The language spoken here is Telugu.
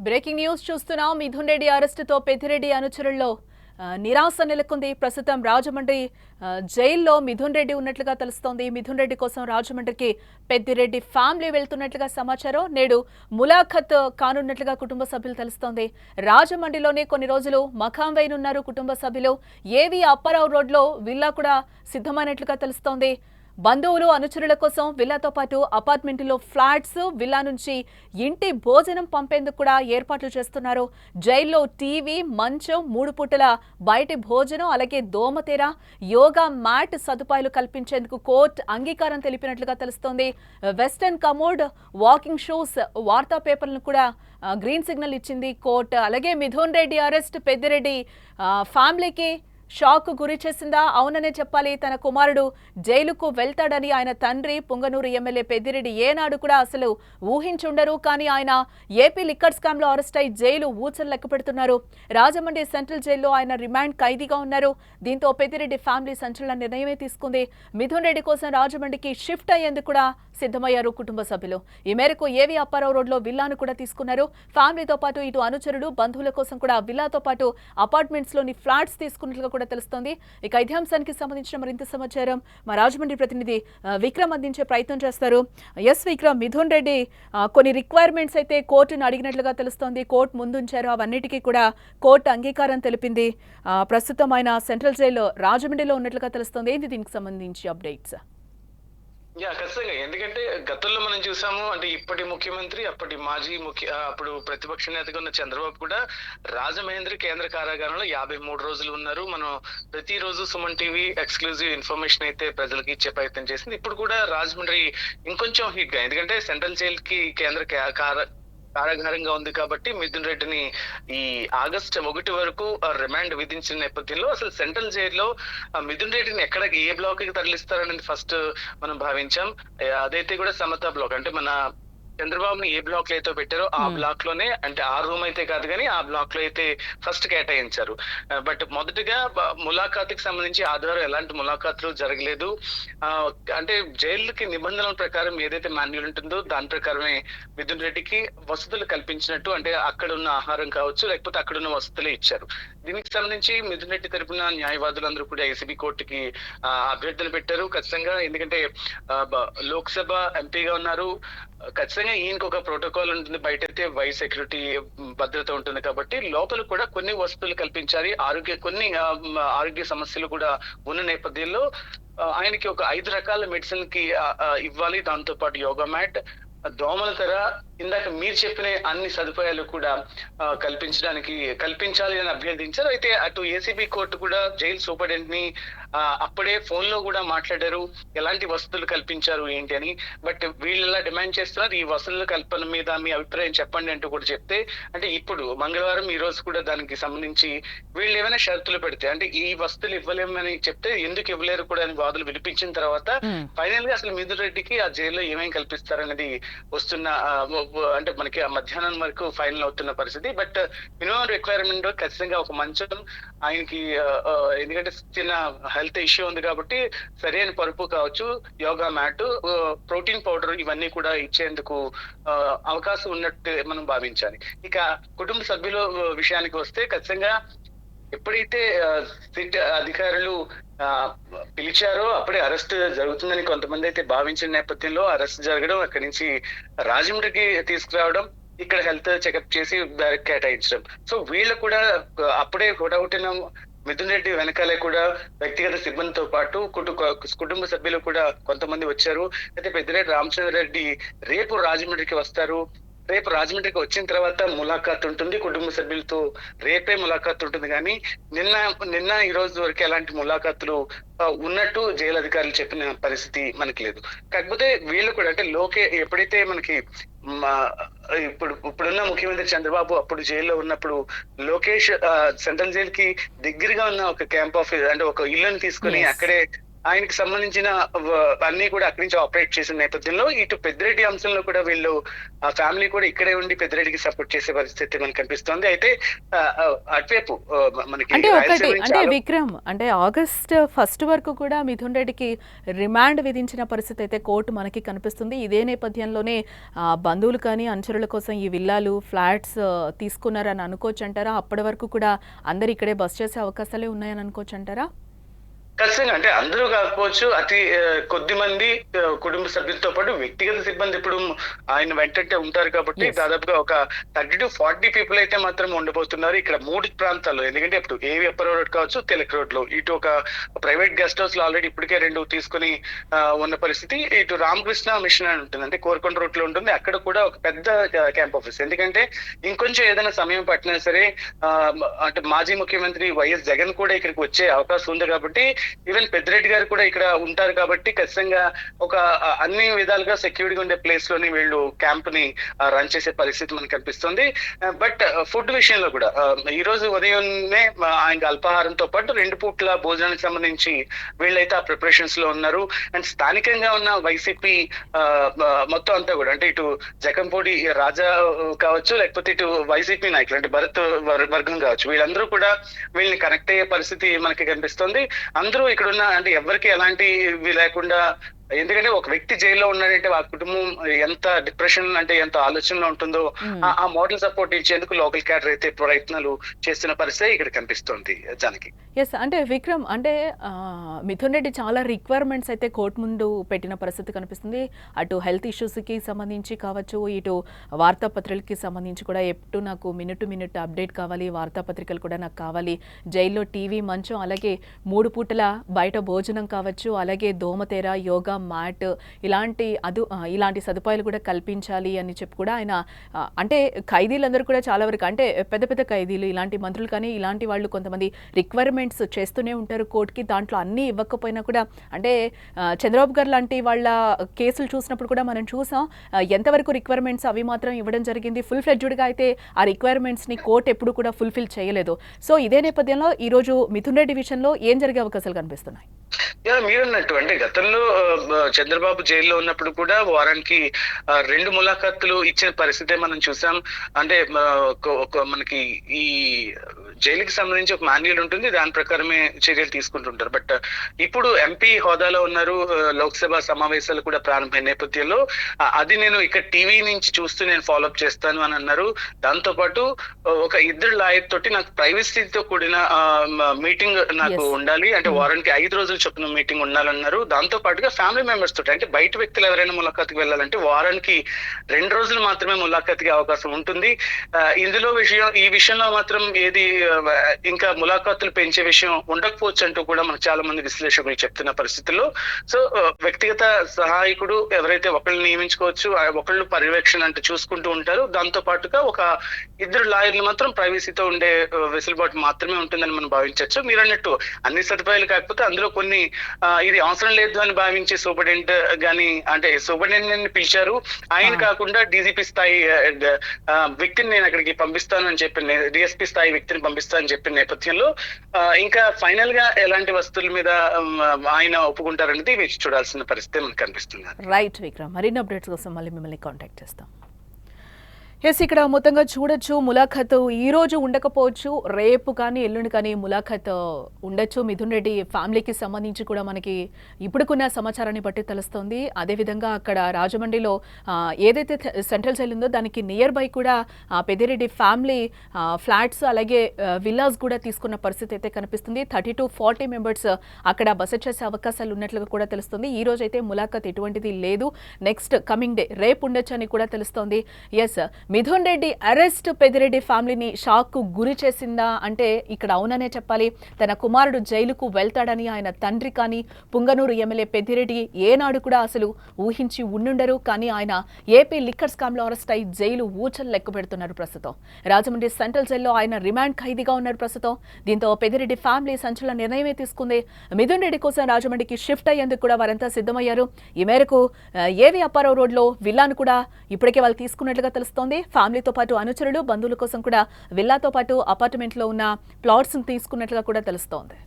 బ్రేకింగ్ న్యూస్ చూస్తున్నాం. మిథున్ రెడ్డి అరెస్టుతో పెద్దిరెడ్డి అనుచరుల్లో నిరాశ నెలకొంది. ప్రస్తుతం రాజమండ్రి జైల్లో మిథున్ రెడ్డి ఉన్నట్లుగా తెలుస్తోంది. మిథున్ రెడ్డి కోసం రాజమండ్రికి పెద్దిరెడ్డి ఫ్యామిలీ వెళ్తున్నట్లుగా సమాచారం. నేడు ములాఖత్ కానున్నట్లుగా కుటుంబ సభ్యులు తెలుస్తోంది. రాజమండ్రిలోనే కొన్ని రోజులు మకాం వేయనున్నారు కుటుంబ సభ్యులు. ఏవి అప్పారావు రోడ్లో విల్లా కూడా సిద్ధమైనట్లుగా తెలుస్తోంది. బంధువులు అనుచరుల కోసం విల్లాతో పాటు అపార్ట్మెంట్లో ఫ్లాట్స్, విల్లా నుంచి ఇంటి భోజనం పంపేందుకు కూడా ఏర్పాట్లు చేస్తున్నారు. జైల్లో టీవీ, మంచం, 3 పూటల బయటి భోజనం, అలాగే దోమతెర, యోగా మ్యాట్ సదుపాయాలు కల్పించేందుకు కోర్టు అంగీకారం తెలిపినట్లుగా తెలుస్తోంది. వెస్టర్న్ కమోడ్, వాకింగ్ షూస్, వార్తా పేపర్లను కూడా గ్రీన్ సిగ్నల్ ఇచ్చింది కోర్టు. అలాగే మిథున్ రెడ్డి అరెస్ట్ పెద్దిరెడ్డి ఫ్యామిలీకి షాక్ గురి చేసిందా? అవుననే చెప్పాలి. తన కుమారుడు జైలుకు వెళ్తాడని ఆయన తండ్రి పుంగనూరు ఎమ్మెల్యే పెద్దిరెడ్డి ఏనాడు కూడా అసలు ఊహించుండరు. కానీ ఆయన ఏపీ లిక్కర్ స్కామ్ లో అరెస్ట్ అయి జైలు ఊచలు లెక్క పెడుతున్నారు. రాజమండ్రి సెంట్రల్ జైల్లో ఆయన రిమాండ్ ఖైదీగా ఉన్నారు. దీంతో పెద్దిరెడ్డి ఫ్యామిలీ సంచలన నిర్ణయమే తీసుకుంది. మిథున్ రెడ్డి కోసం రాజమండ్రికి షిఫ్ట్ అయ్యేందుకు కూడా సిద్ధమయ్యారు కుటుంబ సభ్యులు. ఈ మేరకు ఏవి అప్పారావు రోడ్లో విల్లాను కూడా తీసుకున్నారు. ఫ్యామిలీతో పాటు ఇటు అనుచరుడు, బంధువుల కోసం కూడా విల్లాతో పాటు అపార్ట్మెంట్స్ లోని ఫ్లాట్స్ తీసుకున్నట్లుగా కూడా తెలుస్తోంది. ఇక ఇదే అంశానికి సంబంధించిన మరింత సమాచారం మా రాజమండ్రి ప్రతినిధి విక్రమ్ అందించే ప్రయత్నం చేస్తారు. ఎస్ విక్రమ్, మిథున్ రెడ్డి కొన్ని రిక్వైర్మెంట్స్ అయితే కోర్టును అడిగినట్లుగా తెలుస్తోంది. కోర్టు ముందుంచారు. అవన్నిటికీ కూడా కోర్టు అంగీకారం తెలిపింది. ప్రస్తుతం ఆయన సెంట్రల్ జైల్లో రాజమండ్రిలో ఉన్నట్లుగా తెలుస్తోంది. ఏంటి దీనికి సంబంధించి అప్డేట్స్? ఖచ్చితంగా. ఎందుకంటే గతంలో మనం చూసాము, అంటే ఇప్పటి ముఖ్యమంత్రి, అప్పటి మాజీ అప్పుడు ప్రతిపక్ష నేతగా ఉన్న చంద్రబాబు కూడా రాజమహేంద్ర కేంద్ర కారాగారంలో 53 రోజులు ఉన్నారు. మనం ప్రతిరోజు సుమన్ టీవీ ఎక్స్క్లూజివ్ ఇన్ఫర్మేషన్ అయితే ప్రజలకు ఇచ్చే ప్రయత్నం చేసింది. ఇప్పుడు కూడా రాజమండ్రి ఇంకొంచెం హిట్ గా, ఎందుకంటే సెంట్రల్ జైల్ కి కేంద్ర కారాగారంగా ఉంది కాబట్టి మిథున్ రెడ్డిని ఈ ఆగస్టు 1 వరకు రిమాండ్ విధించిన నేపథ్యంలో అసలు సెంట్రల్ జైల్లో మిథున్ రెడ్డిని ఎక్కడ ఏ బ్లాక్ కి తరలిస్తారనేది ఫస్ట్ మనం భావించాం. అదైతే కూడా సమతా బ్లాక్, అంటే మన చంద్రబాబుని ఏ బ్లాక్ లో అయితే పెట్టారో ఆ బ్లాక్ లోనే, అంటే ఆ రూమ్ అయితే కాదు కానీ ఆ బ్లాక్ లో అయితే ఫస్ట్ కేటాయించారు. బట్ మొదటగా ములాఖాతుకి సంబంధించి ఆధారం ఎలాంటి ములాఖాతులు జరగలేదు. అంటే జైలుకి నిబంధనల ప్రకారం ఏదైతే మాన్యువల్ ఉంటుందో దాని ప్రకారమే మిథున్ రెడ్డికి వసతులు కల్పించినట్టు, అంటే అక్కడ ఉన్న ఆహారం కావచ్చు, లేకపోతే అక్కడ ఉన్న వసతులే ఇచ్చారు. దీనికి సంబంధించి మిథున్ రెడ్డి తరపున న్యాయవాదులందరూ కూడా ఏసీబీ కోర్టుకి అభ్యర్థన పెట్టారు. ఖచ్చితంగా, ఎందుకంటే లోక్సభ ఎంపీగా ఉన్నారు. ఖచ్చితంగా ఈయనకు ఒక ప్రోటోకాల్ ఉంటుంది. బయట అయితే వైస్ సెక్యూరిటీ భద్రత ఉంటుంది కాబట్టి లోపల కూడా కొన్ని వసతులు కల్పించాలి. కొన్ని ఆరోగ్య సమస్యలు కూడా ఉన్న నేపథ్యంలో ఆయనకి ఒక 5 రకాల మెడిసిన్ కి ఇవ్వాలి. దాంతో పాటు యోగా మ్యాట్, దోమల తెర, ఇందాక మీరు చెప్పిన అన్ని సదుపాయాలు కూడా కల్పించాలి అని అభ్యర్థించారు. అయితే అటు ఏసీబీ కోర్టు కూడా జైలు సూపరింటెండెంట్ ని అప్పుడే ఫోన్ లో కూడా మాట్లాడారు, ఎలాంటి వసతులు కల్పించారు ఏంటి అని. బట్ వీళ్ళు ఎలా డిమాండ్ చేస్తున్నారు, ఈ వసతుల కల్పన మీద మీ అభిప్రాయం చెప్పండి అంటూ కూడా చెప్తే, అంటే ఇప్పుడు మంగళవారం ఈ రోజు కూడా దానికి సంబంధించి వీళ్ళు ఏమైనా షరతులు పెడితే, అంటే ఈ వసతులు ఇవ్వలేమని చెప్తే ఎందుకు ఇవ్వలేరు కూడా అని వాదులు వినిపించిన తర్వాత ఫైనల్ గా అసలు మిథున్ రెడ్డికి ఆ జైల్లో ఏమేమి కల్పిస్తారనేది వస్తున్న, అంటే మనకి ఆ మధ్యాహ్నం వరకు ఫైనల్ అవుతున్న పరిస్థితి. బట్ మినిమం రిక్వైర్మెంట్ ఖచ్చితంగా ఒక మంచం ఆయనకి, ఎందుకంటే చిన్న హెల్త్ ఇష్యూ ఉంది కాబట్టి సరైన పరుపు కావచ్చు, యోగా మ్యాట్, ప్రోటీన్ పౌడర్, ఇవన్నీ కూడా ఇచ్చేందుకు అవకాశం ఉన్నట్టు మనం భావించాలి. ఇక కుటుంబ సభ్యుల విషయానికి వస్తే, ఖచ్చితంగా ఎప్పుడైతే సిట్ అధికారులు పిలిచారో అప్పుడే అరెస్ట్ జరుగుతుందని కొంతమంది అయితే భావించిన నేపథ్యంలో అరెస్ట్ జరగడం, అక్కడి నుంచి రాజమండ్రికి తీసుకురావడం, ఇక్కడ హెల్త్ చెకప్ చేసి కేటాయించడం. సో వీళ్ళు కూడా అప్పుడే హుటాహుటిన మిథున్ రెడ్డి వెనకాలే కూడా వ్యక్తిగత సిబ్బందితో పాటు కుటుంబ సభ్యులు కూడా కొంతమంది వచ్చారు. అయితే పెద్దిరెడ్డి రామచంద్రారెడ్డి రేపు రాజమండ్రికి వస్తారు. రేపు రాజమండ్రికి వచ్చిన తర్వాత ములాఖాత్ ఉంటుంది కుటుంబ సభ్యులతో. రేపే ములాఖాత్ ఉంటుంది. కానీ నిన్న ఈ రోజు వరకు ఎలాంటి ములాఖాతులు ఉన్నట్టు జైలు అధికారులు చెప్పిన పరిస్థితి మనకి లేదు. కాకపోతే వీళ్ళు కూడా, అంటే ఎప్పుడైతే మనకి ఇప్పుడున్న ముఖ్యమంత్రి చంద్రబాబు అప్పుడు జైల్లో ఉన్నప్పుడు లోకేష్ సెంట్రల్ జైల్ కి దగ్గరగా ఉన్న ఒక క్యాంప్ ఆఫీస్, అంటే ఒక ఇల్లుని తీసుకుని అక్కడే ఆయనకి సంబంధించిన అన్ని కూడా అక్కడి నుంచి ఆపరేట్ చేసిన నేపథ్యంలో ఇటు పెద్దిరెడ్డి అంశంలో కూడా వీళ్ళు ఆ ఫ్యామిలీ కూడా ఇక్కడే ఉండి పెద్దిరెడ్డికి సపోర్ట్ చేసే పరిస్థితి మనకు కనిపిస్తోంది. అయితే అటువైపు మనకి అంటే ఒకటి రాయలసీమ నుంచి అంటే విక్రమ్ అంటే ఆగస్ట్ 1 వరకు కూడా మిథున్ రెడ్డికి రిమాండ్ విధించిన పరిస్థితి అయితే కోర్టు మనకి కనిపిస్తుంది. ఇదే నేపథ్యంలోనే బంధువులు కానీ అనుచరుల కోసం ఈ విల్లాలు ఫ్లాట్స్ తీసుకున్నారని అనుకోవచ్చు అంటారా? అప్పటి వరకు కూడా అందరు ఇక్కడే బస్ చేసే అవకాశాలే ఉన్నాయని అనుకోవచ్చు అంటారా? ఖచ్చితంగా అంటే అందరూ కాకపోవచ్చు, అతి కొద్ది మంది కుటుంబ సభ్యులతో పాటు వ్యక్తిగత సిబ్బంది ఇప్పుడు ఆయన వెంటనే ఉంటారు కాబట్టి దాదాపుగా ఒక 30 to 40 పీపుల్ అయితే మాత్రం ఉండబోతున్నారు ఇక్కడ 3 ప్రాంతాల్లో. ఎందుకంటే ఇప్పుడు ఏవి అప్పర్ రోడ్ కావచ్చు, తెలక్ రోడ్ లో ఇటు ఒక ప్రైవేట్ గెస్ట్ హౌస్ లో ఆల్రెడీ ఇప్పటికే 2 తీసుకుని ఉన్న పరిస్థితి. ఇటు రామకృష్ణ మిషన్ అని ఉంటుంది, అంటే కోరుకొండ రోడ్ లో ఉంటుంది, అక్కడ కూడా ఒక పెద్ద క్యాంప్ ఆఫీస్. ఎందుకంటే ఇంకొంచెం ఏదైనా సమయం పట్టినా సరే అంటే మాజీ ముఖ్యమంత్రి వైఎస్ జగన్ కూడా ఇక్కడికి వచ్చే అవకాశం ఉంది కాబట్టి ఈవెన్ పెద్దిరెడ్డి గారు కూడా ఇక్కడ ఉంటారు కాబట్టి ఖచ్చితంగా ఒక అన్ని విధాలుగా సెక్యూరిటీగా ఉండే ప్లేస్ లోని వీళ్ళు క్యాంప్ ని రన్ చేసే పరిస్థితి మనకు కనిపిస్తుంది. బట్ ఫుడ్ విషయంలో కూడా ఈ రోజు ఉదయమే ఆయన అల్పాహారంతో పాటు 2 పూట్ల భోజనానికి సంబంధించి వీళ్ళైతే ఆ ప్రిపరేషన్స్ లో ఉన్నారు. అండ్ స్థానికంగా ఉన్న వైసీపీ మొత్తం అంతా కూడా అంటే ఇటు జకంపూడి రాజా కావచ్చు, లేకపోతే ఇటు వైసీపీ నాయకులు అంటే భరత్ వర్గం కావచ్చు, వీళ్ళందరూ కూడా వీళ్ళని కనెక్ట్ అయ్యే పరిస్థితి మనకి కనిపిస్తుంది. అందరూ ఇక్కడ ఉన్న అంటే ఎవరికి ఎలాంటి లేకుండా, ఎందుకంటే ఒక వ్యక్తి జైల్లో ఉన్నాడంటే ఆ కుటుంబం ఎంత డిప్రెషన్ అంటే ఎంత ఆలోచనలో ఉంటుందో ఆ మోడల్ సపోర్ట్ ఇచ్చేందుకు లోకల్ క్యాడర్ అయితే ప్రయత్నాలు చేస్తున్న పరిస్థితి ఇక్కడ కనిపిస్తుంది జానకి. ఎస్ అంటే విక్రమ్ అంటే మిథున్ రెడ్డి చాలా రిక్వైర్మెంట్స్ అయితే కోర్టు ముందు పెట్టిన పరిస్థితి కనిపిస్తుంది. అటు హెల్త్ ఇష్యూస్కి సంబంధించి కావచ్చు, ఇటు వార్తాపత్రికలకి సంబంధించి కూడా ఎప్పుడు నాకు మినిట్ టు మినిట్ అప్డేట్ కావాలి, వార్తాపత్రికలు కూడా నాకు కావాలి, జైల్లో టీవీ మంచం, అలాగే 3 పూటల బయట భోజనం కావచ్చు, అలాగే దోమతెర, యోగా మ్యాట్ ఇలాంటి సదుపాయాలు కూడా కల్పించాలి అని చెప్పి కూడా ఆయన అంటే ఖైదీలందరూ కూడా చాలా వరకు అంటే పెద్ద పెద్ద ఖైదీలు ఇలాంటి మంత్రులు కానీ ఇలాంటి వాళ్ళు కొంతమంది రిక్వైర్మెంట్స్ చేస్తూనే ఉంటారు కోర్టుకి. దాంట్లో అన్నీ ఇవ్వకపోయినా కూడా అంటే చంద్రబాబు గారు లాంటి వాళ్ళ కేసులు చూసినప్పుడు కూడా మనం చూసాం ఎంతవరకు రిక్వైర్మెంట్స్ అవి మాత్రం ఇవ్వడం జరిగింది. ఫుల్ ఫ్లెడ్జ్డ్గా అయితే ఆ రిక్వైర్మెంట్స్ని కోర్టు ఎప్పుడు కూడా ఫుల్ఫిల్ చేయలేదు. సో ఇదే నేపథ్యంలో ఈరోజు మిథున్ రెడ్డి విషయంలో ఏం జరిగే అవకాశాలు కనిపిస్తున్నాయి? మీరన్నట్టు అంటే గతంలో చంద్రబాబు జైల్లో ఉన్నప్పుడు కూడా వారానికి 2 ములాఖాతులు ఇచ్చిన పరిస్థితే మనం చూసాం. అంటే మనకి ఈ జైలుకి సంబంధించి ఒక మాన్యువల్ ఉంటుంది, దాని ప్రకారమే చర్యలు తీసుకుంటుంటారు. బట్ ఇప్పుడు ఎంపీ హోదాలో ఉన్నారు, లోక్సభ సమావేశాలు కూడా ప్రారంభమైన నేపథ్యంలో అది నేను ఇక్కడ టీవీ నుంచి చూస్తూ నేను ఫాలోఅప్ చేస్తాను అని అన్నారు. దాంతో పాటు ఒక 2 లాయర్ తోటి నాకు ప్రైవసీతో కూడిన మీటింగ్ నాకు ఉండాలి, అంటే వారానికి 5 రోజులు చొప్పున మీటింగ్ ఉండాలన్నారు. దాంతో పాటుగా ఫ్యామిలీ మెంబర్స్ తోటి అంటే బయట వ్యక్తులు ఎవరైనా ములాఖాతుకి వెళ్ళాలంటే వారానికి 2 రోజులు మాత్రమే ములాఖాతుకి అవకాశం ఉంటుంది. ఈ విషయంలో మాత్రం ఏది ఇంకా ములాఖాతులు పెంచే విషయం ఉండకపోవచ్చు అంటూ కూడా మనకు చాలా మంది విశ్లేషకులు చెప్తున్న పరిస్థితుల్లో సో వ్యక్తిగత సహాయకుడు ఎవరైతే ఒకళ్ళు నియమించుకోవచ్చు, ఒకళ్ళు పర్యవేక్షణ అంటే చూసుకుంటూ ఉంటారు. దాంతో పాటుగా ఒక 2 లాయర్లు మాత్రం ప్రైవసీతో ఉండే వెసులుబాటు మాత్రమే ఉంటుందని మనం భావించవచ్చు. మీరు అన్నట్టు అన్ని సదుపాయాలు కాకపోతే అందులో కొన్ని ఇది అవసరం లేదు అని భావించే సూపరింటెండెంట్ గాని అంటే సూపరింటెండెంట్ పిలిచారు, ఆయన కాకుండా డీజీపీ స్థాయి వ్యక్తిని నేను అక్కడికి పంపిస్తాను అని చెప్పిన డిఎస్పీ స్థాయి వ్యక్తిని పంపిస్తానని చెప్పిన నేపథ్యంలో ఇంకా ఫైనల్ గా ఎలాంటి వస్తువుల మీద ఆయన ఒప్పుకుంటారనేది వేచి చూడాల్సిన పరిస్థితి మనకు కనిపిస్తుంది. రైట్ విక్రమ్, మరిన్ని అప్డేట్స్ కోసం మళ్ళీ మిమ్మల్ని కాంటాక్ట్ చేస్తాం. ఎస్ ఇక్కడ మొత్తంగా చూడొచ్చు ములాఖత్ ఈ రోజు ఉండకపోవచ్చు, రేపు కానీ ఎల్లుండి కానీ ములాఖత్ ఉండొచ్చు. మిథున్ రెడ్డి ఫ్యామిలీకి సంబంధించి కూడా మనకి ఇప్పుడుకున్న సమాచారాన్ని బట్టి తెలుస్తోంది. అదేవిధంగా అక్కడ రాజమండ్రిలో ఏదైతే సెంట్రల్ జైలు ఉందో దానికి నియర్ బై కూడా పెద్దిరెడ్డి ఫ్యామిలీ ఫ్లాట్స్ అలాగే విల్లాస్ కూడా తీసుకున్న పరిస్థితి అయితే కనిపిస్తుంది. 30 to 40 మెంబర్స్ అక్కడ బస చేసే అవకాశాలు ఉన్నట్లుగా కూడా తెలుస్తుంది. ఈ రోజు అయితే ములాఖత్ ఎటువంటిది లేదు, నెక్స్ట్ కమింగ్ డే రేపు ఉండొచ్చు అని కూడా తెలుస్తోంది. ఎస్ మిథున్ రెడ్డి అరెస్ట్ పెద్దిరెడ్డి ఫ్యామిలీని షాక్ కు గురి చేసిందా అంటే ఇక్కడ అవుననే చెప్పాలి. తన కుమారుడు జైలుకు వెళ్తాడని ఆయన తండ్రి కానీ పుంగనూరు ఎమ్మెల్యే పెద్దిరెడ్డి ఏనాడు కూడా అసలు ఊహించి ఉండుండరు. కానీ ఆయన ఏపీ లిక్కర్ స్కామ్ లో అరెస్ట్ అయి జైలు ఊచలు లెక్క పెడుతున్నారు. ప్రస్తుతం రాజమండ్రి సెంట్రల్ జైల్లో ఆయన రిమాండ్ ఖైదీగా ఉన్నారు ప్రస్తుతం. దీంతో పెద్దిరెడ్డి ఫ్యామిలీ సంచలన నిర్ణయమే తీసుకుంది. మిథున్ రెడ్డి కోసం రాజమండ్రికి షిఫ్ట్ అయ్యేందుకు కూడా వారంతా సిద్ధమయ్యారు. ఈ మేరకు ఏవి అప్పారావు రోడ్ లో విల్లాను కూడా ఇప్పటికే వాళ్ళు తీసుకున్నట్లుగా తెలుస్తోంది. ఫ్యామిలీతో పాటు అనుచరులు బంధువుల కోసం కూడా విల్లాతో పాటు అపార్ట్మెంట్లో ఉన్న ప్లాట్స్ తీసుకున్నట్లుగా కూడా తెలుస్తోంది.